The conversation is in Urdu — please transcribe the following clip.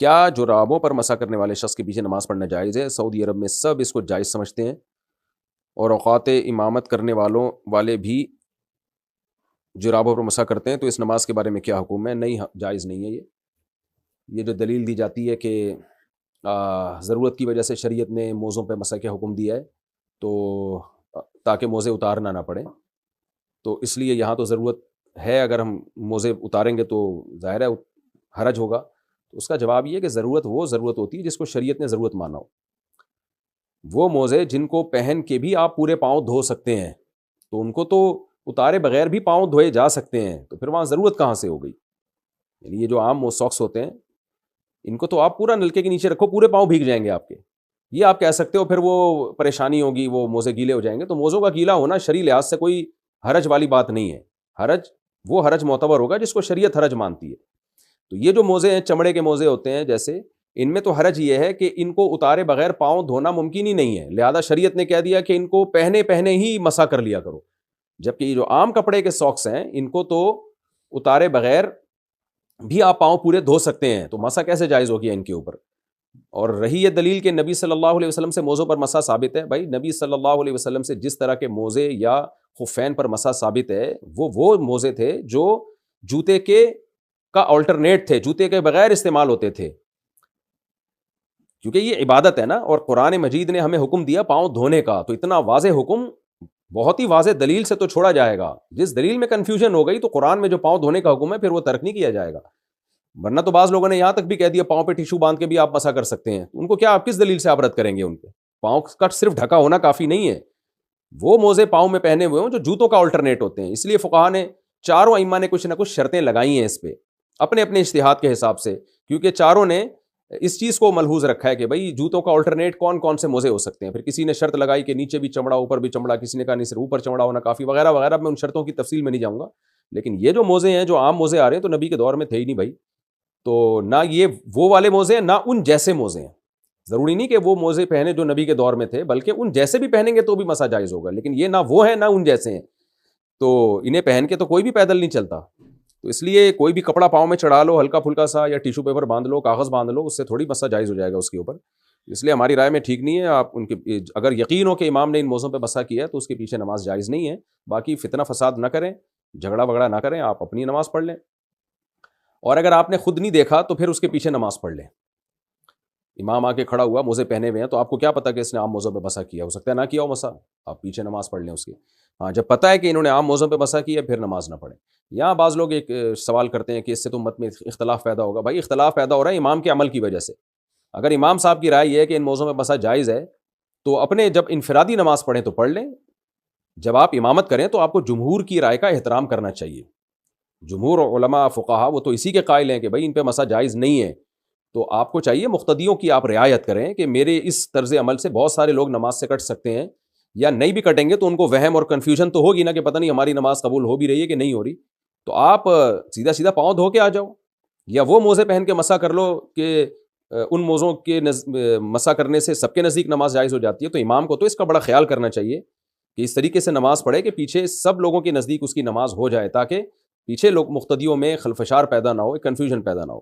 کیا جرابوں پر مسح کرنے والے شخص کے پیچھے نماز پڑھنا جائز ہے؟ سعودی عرب میں سب اس کو جائز سمجھتے ہیں، اور اوقات امامت کرنے والے بھی جرابوں پر مسح کرتے ہیں، تو اس نماز کے بارے میں کیا حکم ہے؟ نہیں، جائز نہیں ہے یہ جو دلیل دی جاتی ہے کہ ضرورت کی وجہ سے شریعت نے موزوں پہ مسح کا حکم دیا ہے، تو تاکہ موزے اتارنا نہ پڑیں، تو اس لیے یہاں تو ضرورت ہے، اگر ہم موزے اتاریں گے تو ظاہر ہے حرج ہوگا۔ تو اس کا جواب یہ ہے کہ ضرورت ہوتی ہے جس کو شریعت نے ضرورت مانا ہو۔ وہ موزے جن کو پہن کے بھی آپ پورے پاؤں دھو سکتے ہیں، تو ان کو تو اتارے بغیر بھی پاؤں دھوئے جا سکتے ہیں، تو پھر وہاں ضرورت کہاں سے ہو گئی؟ یعنی یہ جو عام ساکس ہوتے ہیں، ان کو تو آپ پورا نلکے کے نیچے رکھو، پورے پاؤں بھیگ جائیں گے آپ کے، یہ آپ کہہ سکتے ہو پھر وہ پریشانی ہوگی، وہ موزے گیلے ہو جائیں گے۔ تو موزوں کا گیلا ہونا شرعی لحاظ سے کوئی حرج والی بات نہیں ہے، وہ حرج معتبر ہوگا جس کو شریعت حرج مانتی ہے۔ تو یہ جو موزے ہیں، چمڑے کے موزے ہوتے ہیں جیسے، ان میں تو حرج یہ ہے کہ ان کو اتارے بغیر پاؤں دھونا ممکن ہی نہیں ہے، لہذا شریعت نے کہہ دیا کہ ان کو پہنے ہی مسح کر لیا کرو۔ جبکہ یہ جو عام کپڑے کے ساکس ہیں، ان کو تو اتارے بغیر بھی آپ پاؤں پورے دھو سکتے ہیں، تو مسح کیسے جائز ہو گیا ان کے اوپر؟ اور رہی یہ دلیل کہ نبی صلی اللہ علیہ وسلم سے موزوں پر مسح ثابت ہے، بھائی نبی صلی اللہ علیہ وسلم سے جس طرح کے موزے یا خفین پر مسح ثابت ہے، وہ موزے تھے جو جوتے کا آلٹرنیٹ تھے، جوتے کے بغیر استعمال ہوتے تھے، کیونکہ یہ عبادت ہے نا، اور قرآن مجید نے ہمیں حکم دیا پاؤں دھونے کا، تو اتنا واضح حکم بہت ہی واضح دلیل سے تو چھوڑا جائے گا۔ جس دلیل میں کنفیوژن ہو گئی تو قرآن میں جو پاؤں دھونے کا حکم ہے پھر وہ ترک نہیں کیا جائے گا، ورنہ تو بعض لوگوں نے یہاں تک بھی کہہ دیا پاؤں پہ ٹیشو باندھ کے بھی آپ مسح کر سکتے ہیں، ان کو کیا آپ کس دلیل سے آپ رد کریں گے؟ ان پہ پاؤں کا صرف ڈھکا ہونا کافی نہیں ہے، وہ موزے پاؤں میں پہنے ہوئے ہوں جو جوتوں کا آلٹرنیٹ ہوتے ہیں۔ اس لیے فقہاء نے، چاروں ائمہ نے کچھ نہ کچھ شرطیں لگائی ہیں اس پہ اپنے اپنے اجتہاد کے حساب سے، کیونکہ چاروں نے اس چیز کو ملحوظ رکھا ہے کہ بھائی جوتوں کا آلٹرنیٹ کون کون سے موزے ہو سکتے ہیں۔ پھر کسی نے شرط لگائی کہ نیچے بھی چمڑا اوپر بھی چمڑا، کسی نے کہا نہیں صرف اوپر چمڑا ہونا کافی، وغیرہ وغیرہ۔ میں ان شرطوں کی تفصیل میں نہیں جاؤں گا، لیکن یہ جو موزے ہیں، جو عام موزے آ رہے ہیں، تو نبی کے دور میں تھے ہی نہیں بھائی، تو نہ یہ وہ والے موزے ہیں، نہ ان جیسے موزے ہیں۔ ضروری نہیں کہ وہ موزے پہنے جو نبی کے دور میں تھے، بلکہ ان جیسے بھی پہنیں گے تو بھی مسح جائز ہوگا، لیکن یہ نہ وہ ہیں نہ ان جیسے ہیں، تو انہیں پہن کے تو کوئی بھی پیدل نہیں چلتا۔ تو اس لیے کوئی بھی کپڑا پاؤں میں چڑھا لو ہلکا پھلکا سا، یا ٹیشو پیپر باندھ لو، کاغذ باندھ لو، اس سے تھوڑی مسح جائز ہو جائے گا اس کے اوپر۔ اس لیے ہماری رائے میں ٹھیک نہیں ہے۔ آپ ان کے اگر یقین ہو کہ امام نے ان موزوں پہ مسح کیا ہے تو اس کے پیچھے نماز جائز نہیں ہے۔ باقی فتنہ فساد نہ کریں، جھگڑا وگڑا نہ کریں، آپ اپنی نماز پڑھ لیں، اور اگر آپ نے خود نہیں دیکھا تو پھر اس کے پیچھے نماز پڑھ لیں۔ امام آ کے کھڑا ہوا موزے پہنے ہوئے ہیں، تو آپ کو کیا پتا کہ اس نے عام موزوں پہ مسح کیا، ہو سکتا ہے نہ کیا ہو مسح، آپ پیچھے نماز پڑھ لیں اس کی۔ ہاں، جب پتہ ہے کہ انہوں نے عام موزوں پہ مسح کیا پھر نماز نہ پڑھیں۔ یہاں بعض لوگ ایک سوال کرتے ہیں کہ اس سے تو امت میں اختلاف پیدا ہوگا۔ بھائی اختلاف پیدا ہو رہا ہے امام کے عمل کی وجہ سے۔ اگر امام صاحب کی رائے یہ ہے کہ ان موزوں پہ مسح جائز ہے، تو اپنے جب انفرادی نماز پڑھیں تو پڑھ لیں، جب آپ امامت کریں تو آپ کو جمہور کی رائے کا احترام کرنا چاہیے۔ جمہور علماء فقہا وہ تو اسی کے قائل ہیں کہ بھائی ان پہ مسح جائز نہیں ہے، تو آپ کو چاہیے مقتدیوں کی آپ رعایت کریں کہ میرے اس طرز عمل سے بہت سارے لوگ نماز سے کٹ سکتے ہیں، یا نہیں بھی کٹیں گے تو ان کو وہم اور کنفیوژن تو ہوگی نا کہ پتہ نہیں ہماری نماز قبول ہو بھی رہی ہے کہ نہیں ہو رہی، تو آپ سیدھا سیدھا پاؤں دھو کے آ جاؤ، یا وہ موزے پہن کے مسح کر لو کہ ان موزوں کے مسح کرنے سے سب کے نزدیک نماز جائز ہو جاتی ہے۔ تو امام کو تو اس کا بڑا خیال کرنا چاہیے کہ اس طریقے سے نماز پڑھے کہ پیچھے سب لوگوں کے نزدیک اس کی نماز ہو جائے، تاکہ پیچھے لوگ مقتدیوں میں خلفشار پیدا نہ ہو، کنفیوژن پیدا نہ ہو۔